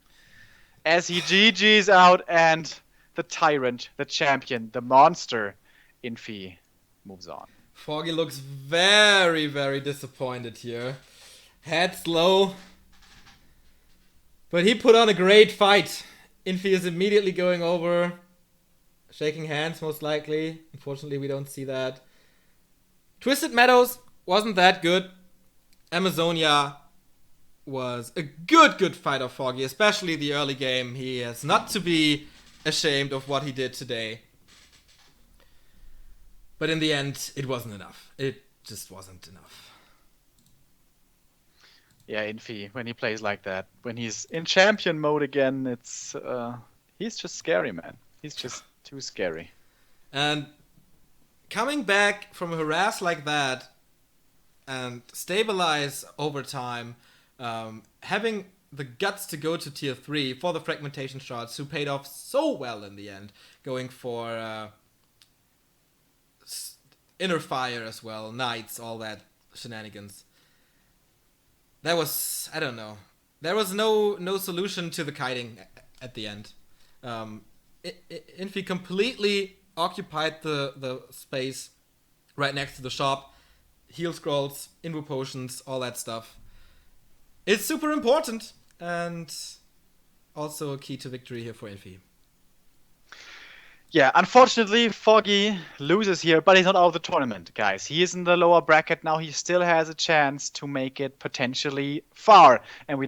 As he GG's out, and the tyrant, the champion, the monster, Infy, moves on. Foggy looks very, very disappointed here. Head's low. But he put on a great fight. Infy is immediately going over. Shaking hands, most likely. Unfortunately, we don't see that. Twisted Meadows wasn't that good. Amazonia was a good fight of Foggy. Especially the early game. He has not to be ashamed of what he did today. But in the end, it wasn't enough. It just wasn't enough. Yeah, Infy, when he plays like that, when he's in champion mode again, it's he's just scary, man. He's just too scary. And coming back from a harass like that and stabilize over time, having the guts to go to tier 3 for the fragmentation shots, who paid off so well in the end, going for inner fire as well, knights, all that shenanigans. That was, I don't know. There was no solution to the kiting at the end. Infy completely occupied the space right next to the shop. Heal scrolls, invo potions, all that stuff. It's super important, and also a key to victory here for Infy. Yeah, unfortunately, Foggy loses here, but he's not out of the tournament, guys. He is in the lower bracket now. He still has a chance to make it potentially far. And we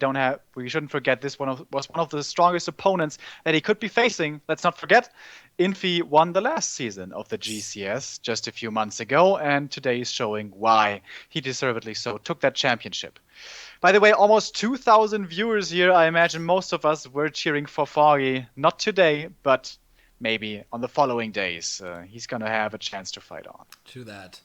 shouldn't forget this was one of the strongest opponents that he could be facing. Let's not forget, Infy won the last season of the GCS just a few months ago, and today is showing why he deservedly so took that championship. By the way, almost 2,000 viewers here. I imagine most of us were cheering for Foggy. Not today, but maybe on the following days. He's going to have a chance to fight on. True that.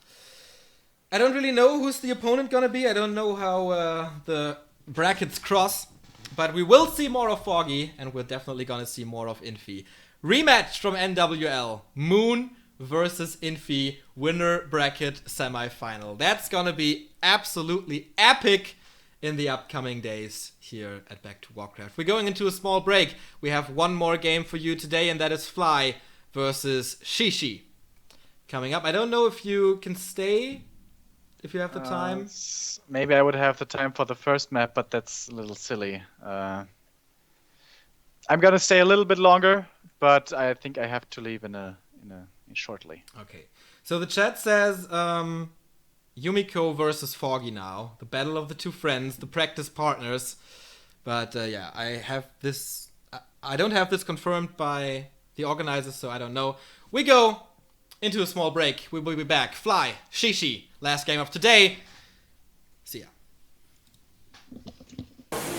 I don't really know who's the opponent going to be. I don't know how the brackets cross. But we will see more of Foggy, and we're definitely gonna see more of Infy. Rematch from NWL. Moon versus Infy. Winner bracket semifinal. That's gonna be absolutely epic in the upcoming days here at Back to Warcraft. We're going into a small break. We have one more game for you today, and that is Fly versus Shishi. Coming up. I don't know if you can stay, if you have the time. Maybe I would have the time for the first map, but that's a little silly. I'm gonna stay a little bit longer, but I think I have to leave in shortly. Okay. So the chat says Yumiko versus Foggy now. The battle of the two friends, the practice partners. But yeah, I don't have this confirmed by the organizers, so I don't know. We go into a small break. We will be back. Fly, Shishi, last game of today.